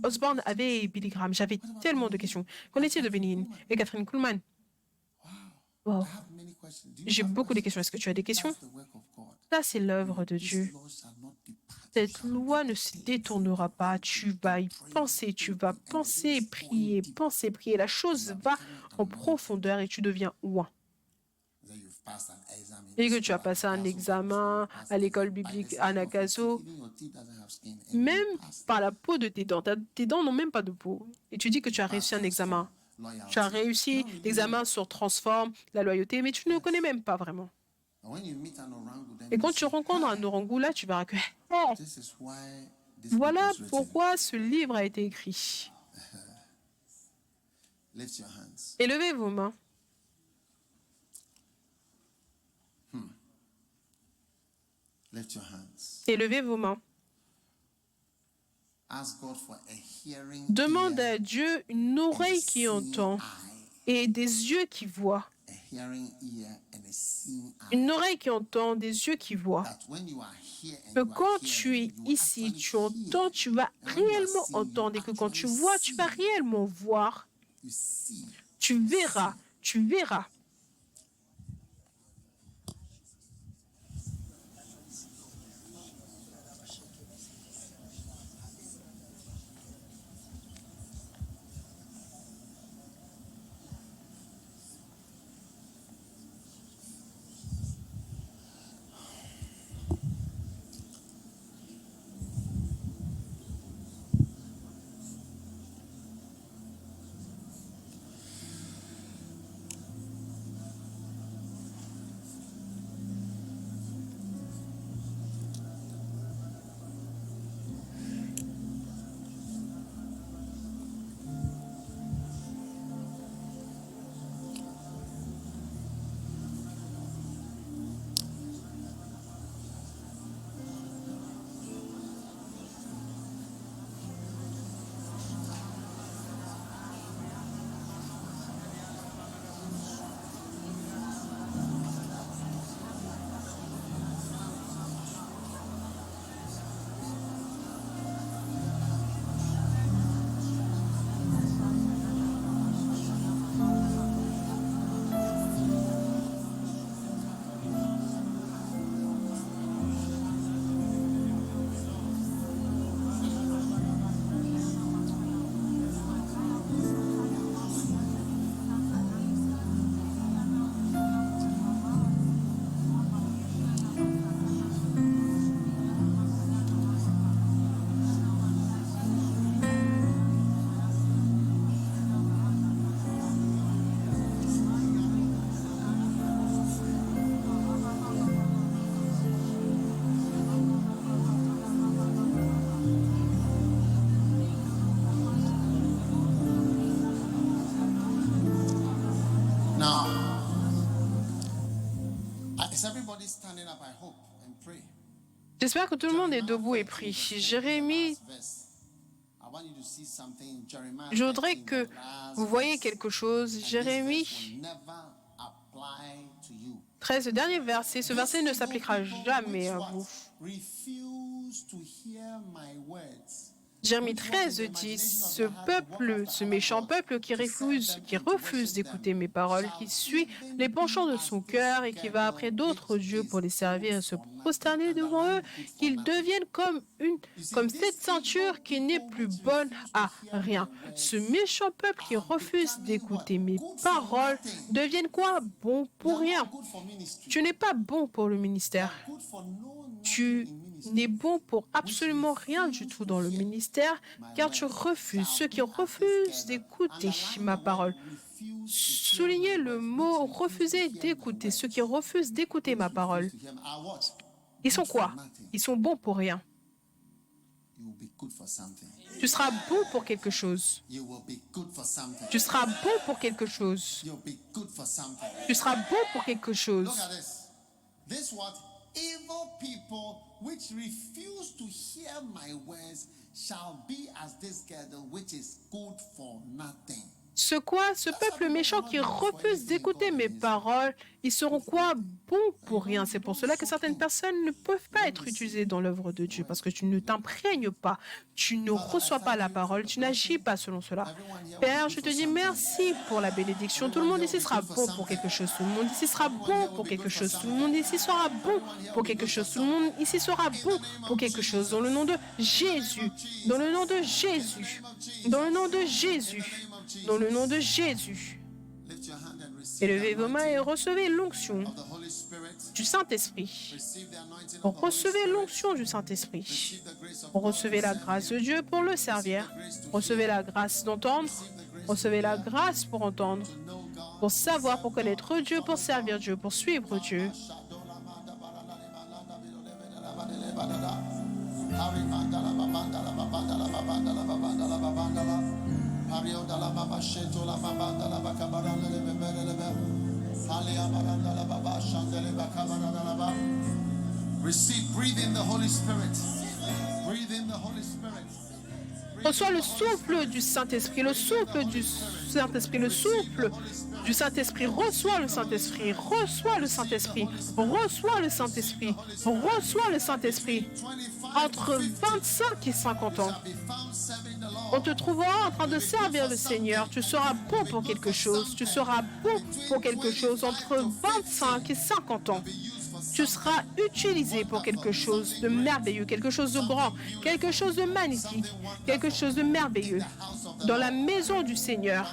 Osborne avait et Billy Graham? J'avais tellement de questions. Qu'en est-il de Benny Hinn et Catherine Kuhlman? Wow. I have many questions. Do you J'ai have beaucoup de questions? questions. Est-ce que tu as des questions? That's the work of God. Ça, c'est l'œuvre de Dieu. This law shall not depart. Cette loi ne se détournera pas. Tu vas y penser, tu vas penser, prier, penser, prier. La chose va en profondeur et tu deviens ouin. Then you've passed an exam in Et que the tu as school, passé un passed examen passed à l'école by the biblique skin à of your Nakaso, teeth, even your teeth doesn't have skin, and you même passed. par la peau de tes dents. Tes dents n'ont même pas de peau. Et tu dis que tu as réussi un examen. Tu as réussi l'examen sur Transform, la loyauté, mais tu ne le connais même pas vraiment. And when you meet an orangutan, Et you quand say, tu rencontres un orangou, là, tu verras que this is why this book voilà was written. pourquoi ce livre a été écrit. Lift your hands. Élevez vos mains. Lift your hands. Élevez vos mains. Ask God for a hearing Demande ear à Dieu une and a oreille qui seeing entend eye. et des yeux qui voient. A hearing ear and a seeing eye. Une oreille qui entend, des yeux qui voient. That when you are here and Que you are quand tu es hearing, you will ici, actually tu hear. entends, tu vas And when you are réellement seeing, you entendre. Et que quand tu actually vois, tu vas see. réellement voir. You see. Tu verras, tu verras. Now, is everybody standing up? I hope and pray. J'espère que tout le monde est debout et prie. Jérémie, je voudrais que vous voyez quelque chose. Jérémie 13, le dernier verset. Ce verset ne s'appliquera jamais à vous. Jérémie 13 dit, ce peuple, ce méchant peuple qui refuse d'écouter mes paroles, qui suit les penchants de son cœur et qui va après d'autres dieux pour les servir et se prosterner devant eux, qu'ils deviennent comme cette ceinture qui n'est plus bonne à rien. Ce méchant peuple qui refuse d'écouter mes paroles deviennent quoi? Bon pour rien. Tu n'es pas bon pour le ministère. Tu n'es bon pour absolument rien du tout dans le ministère, car tu refuses. Ceux qui refusent d'écouter ma parole. Soulignez le mot refuser d'écouter. Ceux qui refusent d'écouter ma parole. Ils sont quoi? Ils sont bons pour rien. Tu seras bon pour quelque chose. Tu seras bon pour quelque chose. Tu seras bon pour quelque chose. Evil people which refuse to hear my words shall be as this girdle which is good for nothing. Ce peuple méchant qui refuse d'écouter mes paroles, ils seront quoi? Bons pour rien. C'est pour cela que certaines personnes ne peuvent pas être utilisées dans l'œuvre de Dieu, parce que tu ne t'imprègnes pas, tu ne reçois pas la parole, tu n'agis pas selon cela. Père, je te dis merci pour la bénédiction. Tout le monde ici sera bon pour quelque chose. Tout le monde ici sera bon pour quelque chose. Tout le monde ici sera bon pour quelque chose. Tout le monde ici sera bon pour quelque chose. Dans le nom de Jésus. Dans le nom de Jésus. Dans le nom de Jésus. Dans le nom de Jésus. Élevez vos mains et recevez l'onction du Saint-Esprit. Recevez l'onction du Saint-Esprit. Recevez la grâce de Dieu pour le servir. Recevez la grâce d'entendre. Recevez la grâce pour entendre, pour savoir, pour connaître Dieu, pour servir Dieu, pour suivre Dieu. Receive, breathe in the Holy Spirit. Breathe in the Holy Spirit. Reçois le souffle du Saint-Esprit, le souffle du Saint-Esprit, le souffle du Saint-Esprit. Reçois le Saint-Esprit, reçois le Saint-Esprit, reçois le Saint-Esprit, reçois le Saint-Esprit. Entre 25 et 50 ans, on te trouvera en train de servir le Seigneur. Tu seras bon pour quelque chose. Tu seras bon pour quelque chose entre 25 et 50 ans. Tu seras utilisé pour quelque chose de merveilleux, quelque chose de grand, quelque chose de magnifique, quelque chose de merveilleux dans la maison du Seigneur.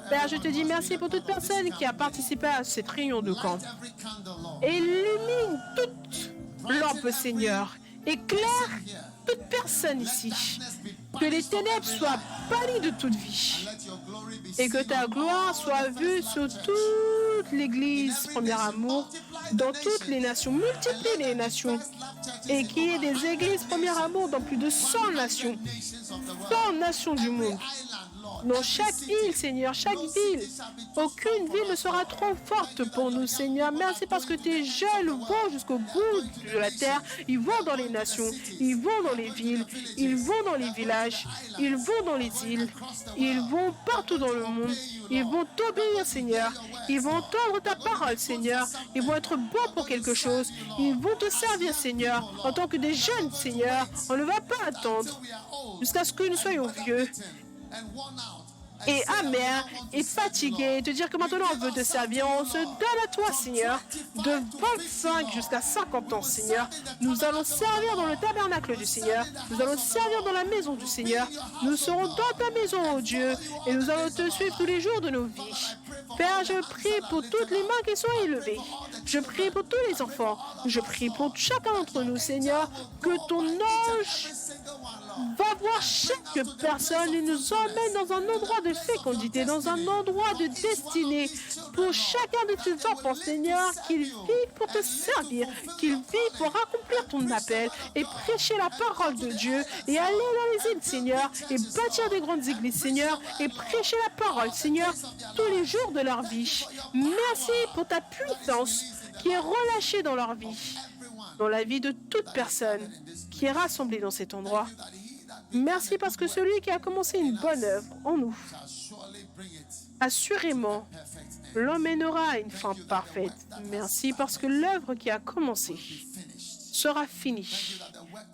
Père, je te dis merci pour toute personne qui a participé à cette réunion de camp. Illumine toute lampe, Seigneur. Éclaire toute personne ici. Que les ténèbres soient bannies de toute vie. Et que ta gloire soit vue sur toute l'Église, Premier Amour, dans toutes les nations. Multiplie les nations. Et qu'il y ait des églises, Premier Amour, dans plus de 100 nations. 100 nations du monde. Dans chaque île, Seigneur, chaque ville. Aucune ville ne sera trop forte pour nous, Seigneur. Merci parce que tes jeunes vont jusqu'au bout de la terre. Ils vont dans les nations, ils vont dans les villes, ils vont dans les villages, ils vont dans les îles, ils vont partout dans le monde. Ils vont t'obéir, Seigneur. Ils vont entendre ta parole, Seigneur. Ils vont être bons pour quelque chose. Ils vont te servir, Seigneur. En tant que des jeunes, Seigneur, on ne va pas attendre jusqu'à ce que nous soyons vieux et amer et fatigué, et te dire que maintenant on veut te servir. On se donne à toi, Seigneur, de 25 jusqu'à 50 ans, Seigneur. Nous allons servir dans le tabernacle du Seigneur. Nous allons servir dans la maison du Seigneur. Nous serons dans ta maison, oh Dieu, et nous allons te suivre tous les jours de nos vies. Père, je prie pour toutes les mains qui sont élevées. Je prie pour tous les enfants. Je prie pour chacun d'entre nous, Seigneur, que ton ange va voir chaque personne et nous emmène dans un endroit de fécondité, dans un endroit de destinée pour chacun de tes enfants, Seigneur, qu'ils vivent pour te servir, qu'ils vivent pour accomplir ton appel et prêcher la parole de Dieu et aller dans les îles, Seigneur, et bâtir des grandes églises, Seigneur, et prêcher la parole, Seigneur, tous les jours de leur vie. Merci pour ta puissance qui est relâchée dans leur vie, dans la vie de toute personne qui est rassemblée dans cet endroit. Merci parce que celui qui a commencé une bonne œuvre en nous, assurément, l'emmènera à une fin parfaite. Merci parce que l'œuvre qui a commencé sera finie.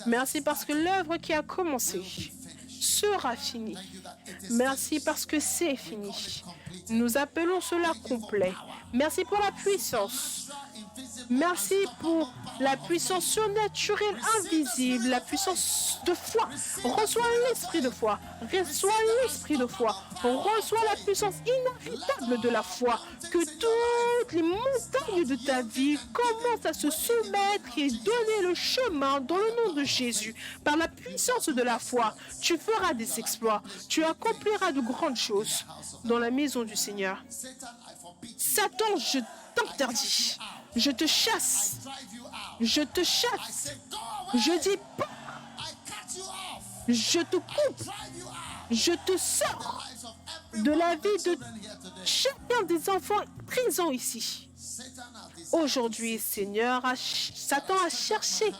Merci parce que l'œuvre qui a commencé sera finie. Merci parce que c'est fini. Nous appelons cela complet. Merci pour la puissance. Merci pour la puissance surnaturelle, invisible, la puissance de foi. Reçois l'esprit de foi. Reçois l'esprit de foi. Reçois la puissance inarrêtable de la foi. Que toutes les montagnes de ta vie commencent à se soumettre et donner le chemin dans le nom de Jésus. Par la puissance de la foi, tu feras des exploits. Tu accompliras de grandes choses dans la maison du Seigneur. Satan, je t'interdis. Je te chasse. Je te chasse. Je dis pas. Je te coupe. Je te sors de la vie de chacun des enfants présents ici. Aujourd'hui, Seigneur, Satan a cherché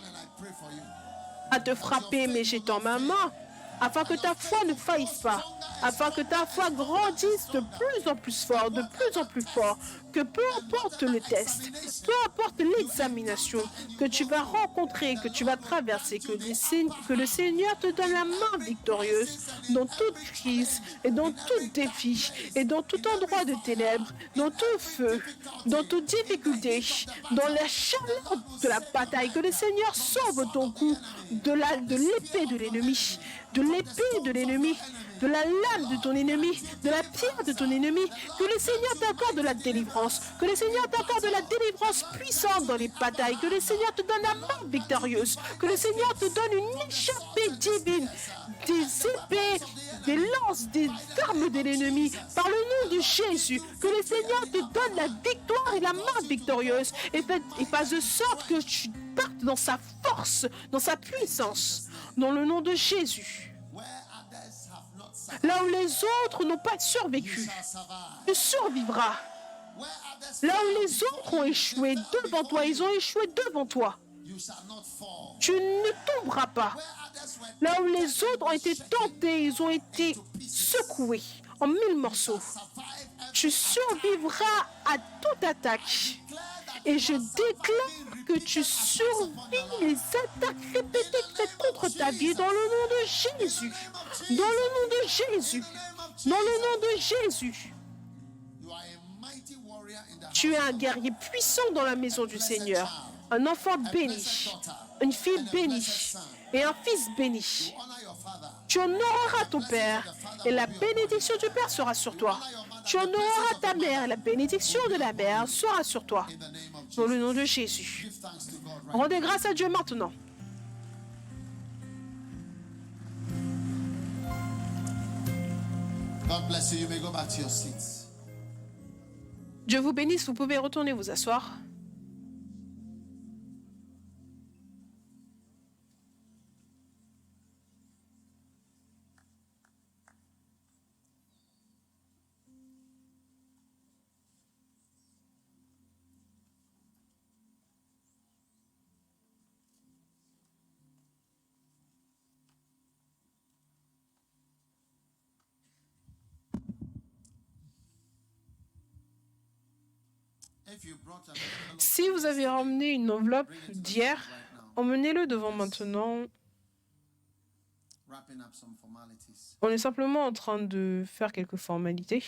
à te frapper, mais j'étends ma main afin que ta foi ne faillisse pas, afin que ta foi grandisse de plus en plus fort, de plus en plus fort, que peu importe le test, peu importe l'examination que tu vas rencontrer, que tu vas traverser, que le Seigneur te donne la main victorieuse dans toute crise et dans tout défi et dans tout endroit de ténèbres, dans tout feu, dans toute difficulté, dans la chaleur de la bataille, que le Seigneur sauve ton cou de l'épée de l'ennemi, de l'épée de l'ennemi, de la lame de ton ennemi, de la pierre de ton ennemi, que le Seigneur t'accorde de la délivrance, que le Seigneur t'accorde de la délivrance puissante dans les batailles, que le Seigneur te donne la main victorieuse, que le Seigneur te donne une échappée divine, des épées, des lances, des armes de l'ennemi, par le nom de Jésus, que le Seigneur te donne la victoire et la main victorieuse, et fasse de sorte que tu partes dans sa force, dans sa puissance, dans le nom de Jésus. Là où les autres n'ont pas survécu, tu survivras. Là où les autres ont échoué devant toi, ils ont échoué devant toi. Tu ne tomberas pas. Là où les autres ont été tentés, ils ont été secoués en 1000 morceaux. Tu survivras à toute attaque. Et je déclare que tu survis les attaques répétées faites contre ta vie dans le nom de Jésus. Dans le nom de Jésus. Dans le nom de Jésus. Tu es un guerrier puissant dans la maison du Seigneur. Un enfant béni. Une fille bénie. Et un fils béni. Tu honoreras ton Père. Et la bénédiction du Père sera sur toi. Tu honoreras ta mère. Et la bénédiction de la mère sera sur toi. Dans le nom de Jésus. Rendez grâce à Dieu maintenant. God bless you. You may go back to your seats. Dieu vous bénisse, vous pouvez retourner vous asseoir. Si vous avez ramené une enveloppe d'hier, emmenez-le devant maintenant. On est simplement en train de faire quelques formalités.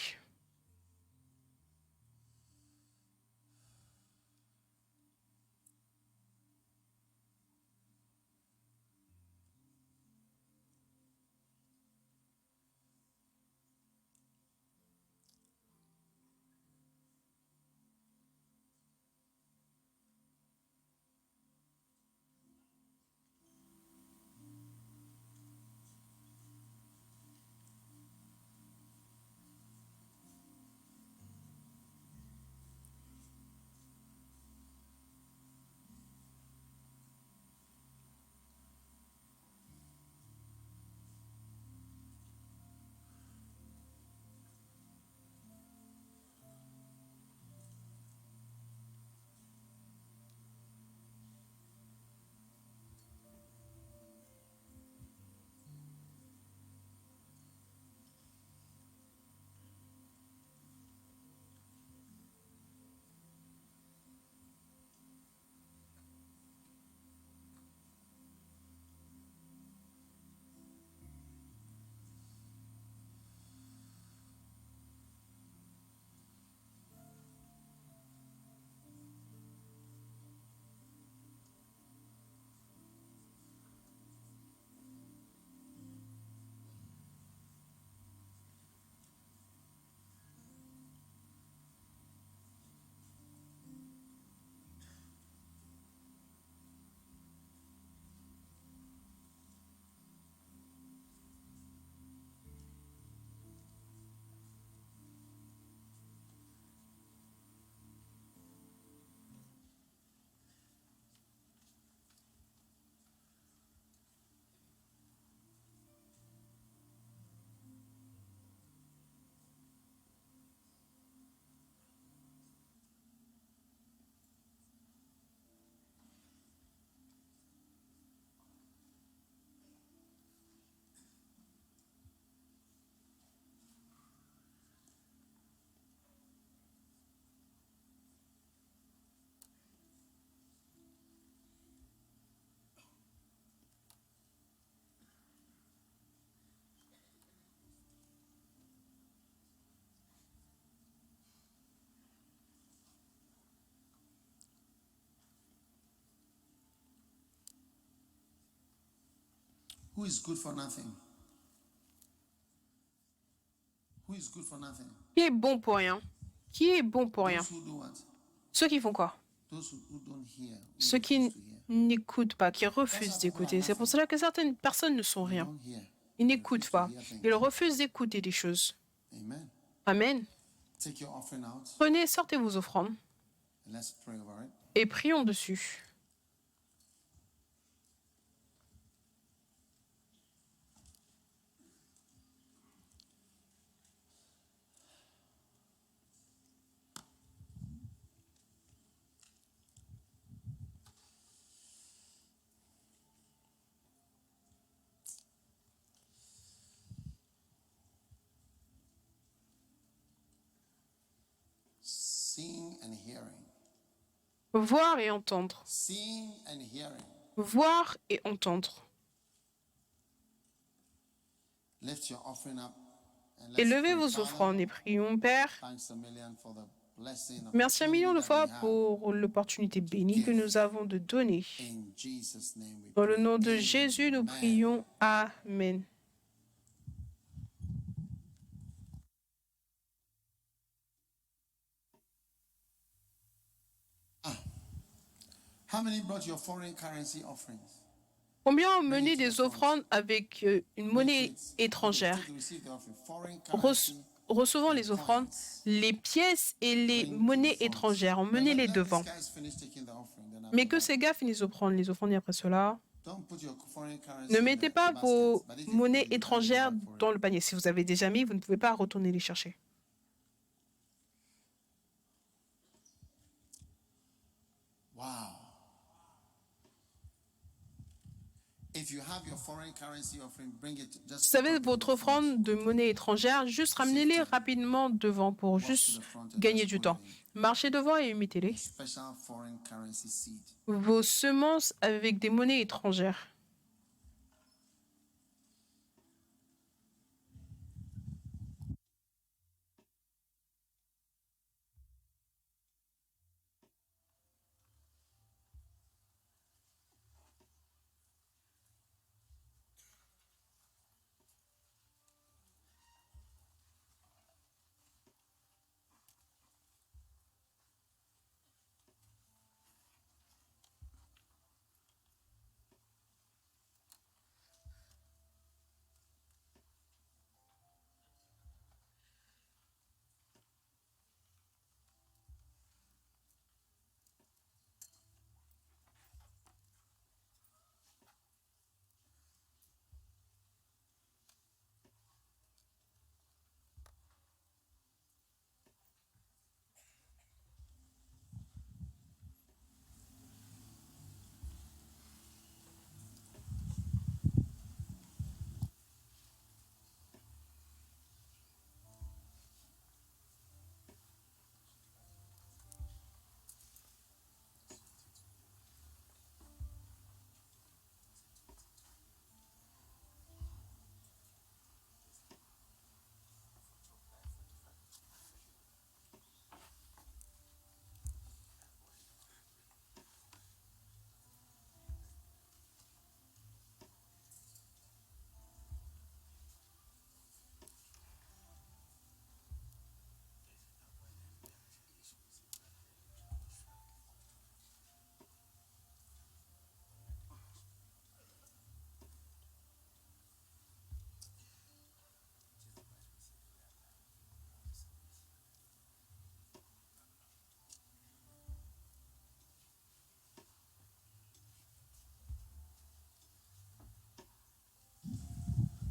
Who is good for nothing? Who is good for nothing? Qui est bon pour rien? Qui est bon pour rien? Those who do what? Ceux qui font quoi? Those who don't hear. Who Ceux qui refuse to hear. n'écoutent pas, qui refusent d'écouter. C'est pour cela que certaines personnes ne sont rien. Don't hear. Ils n'écoutent pas. Ils refusent d'écouter des choses. Amen. Amen. Take your offering out Prenez, sortez vos offrandes and let's pray over it. et prions dessus. and hearing. Voir et entendre. Seeing and hearing. Voir et entendre. Lift your offering up and let's Élevez pray. vos Father, offrandes et prions, Père. thanks a million for the blessing, Merci un million de opportunity that fois we have. pour l'opportunité bénie que nous avons de donner. In Jesus' name we Dans le pray. nom de Jésus, nous Amen. prions. Amen. How many brought your foreign currency offerings? Combien ont mené des offrandes avec une monnaie étrangère? Recevons les offrandes, les pièces et les monnaies étrangères. Emmenez-les devant. Mais que ces gars finissent de prendre les offrandes et après cela, ne mettez pas vos monnaies étrangères dans le panier. Si vous avez déjà mis, vous ne pouvez pas retourner les chercher. Wow. If you have your foreign currency offering, bring it. Just Vous savez, votre offrande de monnaie étrangère, juste ramenez-les rapidement devant pour juste gagner du temps. Marchez devant et mettez-les. special foreign currency seed. Vos semences avec des monnaies étrangères.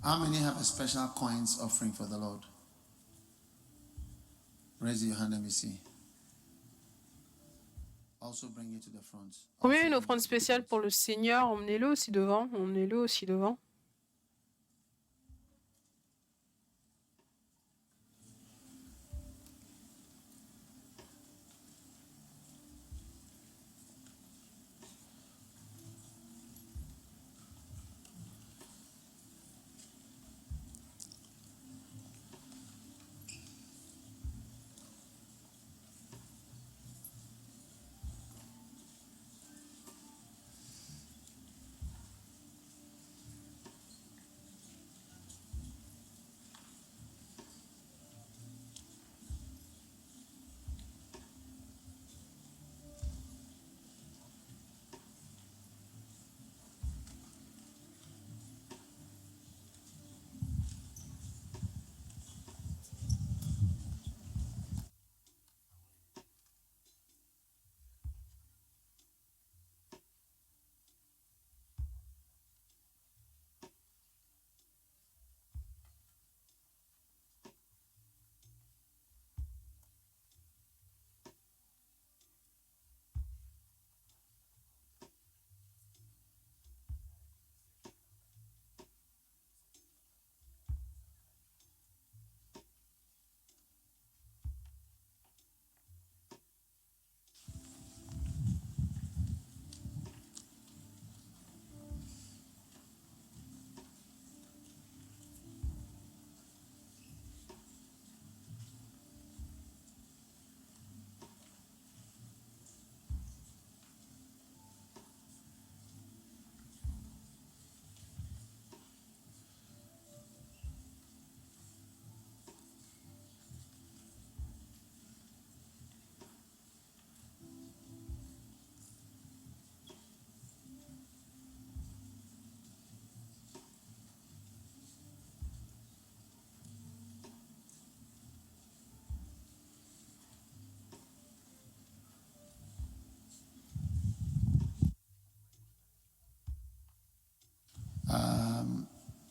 How many have a special coins offering for the Lord? Raise your hand, let me see. Also bring it to the front. Combien une offrande spéciale pour le Seigneur? Emmenez-le aussi devant. Emmenez-le aussi devant.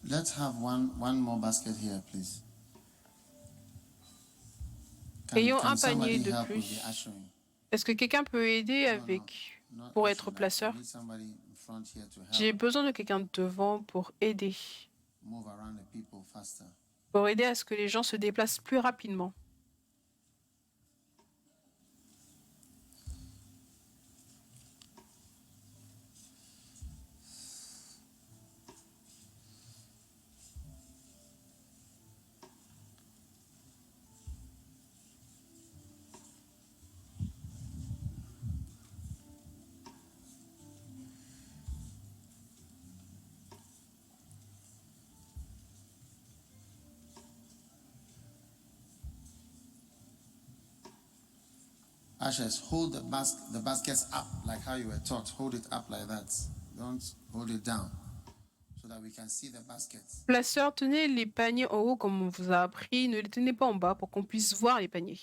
Let's have one more basket here, please. Ayons Can un panier somebody de help with the plus. ushering? Est-ce que quelqu'un peut aider No, avec not pour usher, être like we placeur? need somebody in front here to J'ai help besoin de quelqu'un devant move around the people faster. pour aider à ce que les gens se déplacent plus rapidement. Ushers, hold the baskets up like how you were taught. Hold it up like that. Don't hold it down so that we can see the baskets. Placeur, tenez les paniers en haut comme on vous a appris. Ne les tenez pas en bas pour qu'on puisse voir les paniers.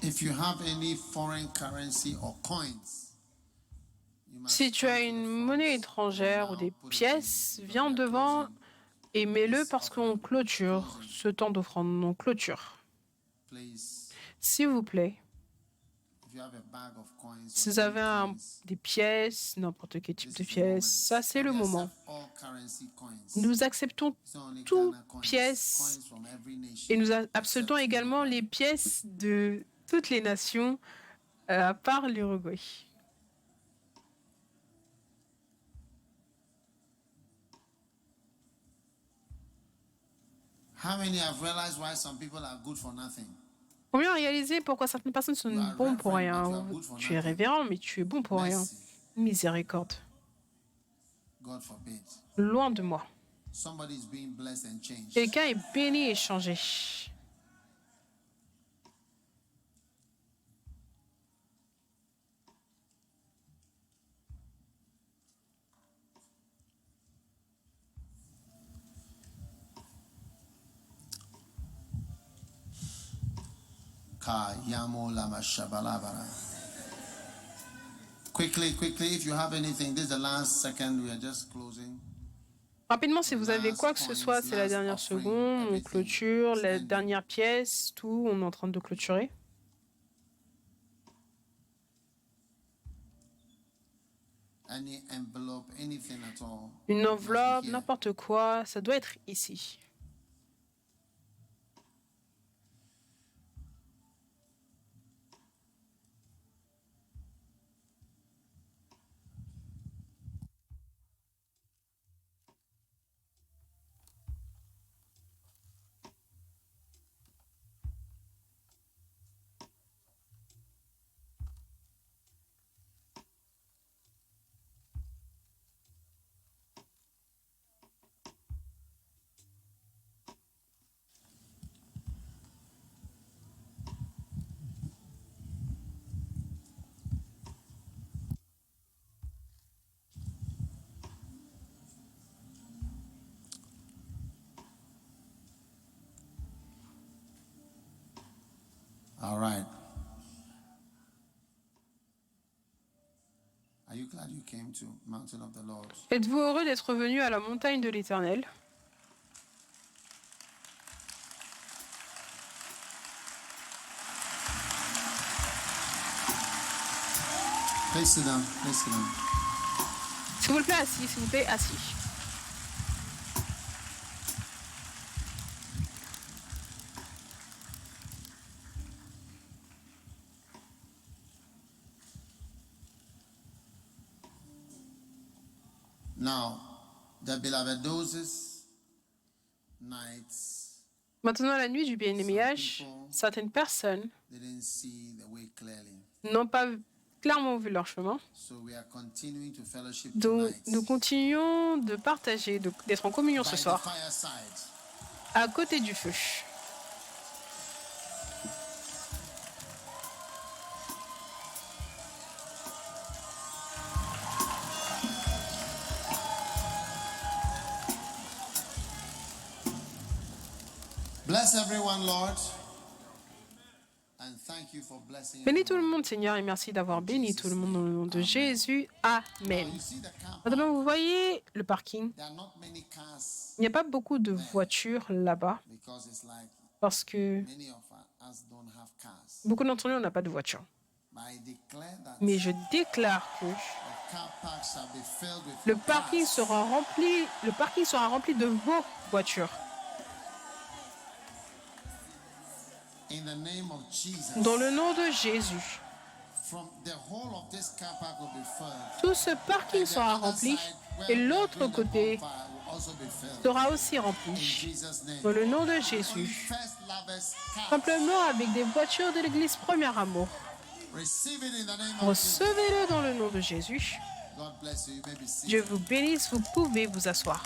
If you have any foreign currency or coins, you must Si tu as come to une the front monnaie étrangère ou now, des put it in, pièces, because viens we are devant closing. et mets-le parce qu'on clôture ce temps d'offrande. On clôture. Please, S'il vous plaît, if you have a bag of coins si or vous any avez coins, des pièces, n'importe quel type this de is the pièces, moment. ça c'est And le we moment. accept all currency coins. Nous acceptons It's not only toutes Ghana coins, pièces coins from every nation. et nous We acceptons accept également anybody. les pièces de toutes les nations à part l'Uruguay. How many have realized why some people are good for nothing? Combien ont réalisé pourquoi certaines personnes sont You are bons pour reverend, but you rien? are good for Tu es nothing. révérend, mais tu es bon pour rien. Mercy. Miséricorde. God forbid. Loin de moi. Somebody is being blessed and changed. Quelqu'un est béni et changé. Ka yamo lama shabalabara. Quickly, if you have anything, this is the last second, we are just closing. Rapidement, si vous avez quoi que ce soit, c'est la dernière seconde, on clôture, la dernière pièce, tout, on est en train de clôturer. Any envelope, anything at all. Une must be enveloppe, here. n'importe quoi, ça doit être ici. All right. Are you glad you came to Mountain of the Lord? Êtes-vous heureux d'être venu à la montagne de l'Éternel? Please sit down. Please sit down. S'il vous plaît, assis, s'il vous plaît, assis. Now, the beloved doses, nights, Maintenant, la nuit du bien-aimé H, certaines personnes didn't see the way clearly. n'ont pas clairement vu leur chemin. So we are continuing to fellowship Donc, tonight nous continuons de partager, d'être en communion by ce the soir, fireside. à côté du feu. Bless everyone, Lord. And thank you for blessing Bénis tout le everyone. monde, Seigneur, et merci d'avoir béni tout le monde dans le nom de Jésus. Now, Amen. you see the car park. Maintenant, vous voyez le parking. There are not many cars Il n'y a pas beaucoup de voitures là-bas because it's like parce que many of us don't have cars. beaucoup d'entre nous n'ont pas de voiture. But I declare that Mais je déclare que the car park shall be filled with le your parking cars. sera rempli de vos voitures. In the name of Jesus. Dans le nom de Jésus, From the whole of this car park will be filled. tout ce parking And the sera other rempli side, where et we are l'autre doing the côté bonfire will also be filled. sera aussi In rempli. Jesus' name. Dans le nom de Only Jésus. first lovers cars. Simplement avec des voitures de l'église Premier Amour. Receive it in the name of Jesus. Recevez-le dans le nom de Jésus. God bless you. You may be seated. Dieu vous bénisse, vous pouvez vous asseoir.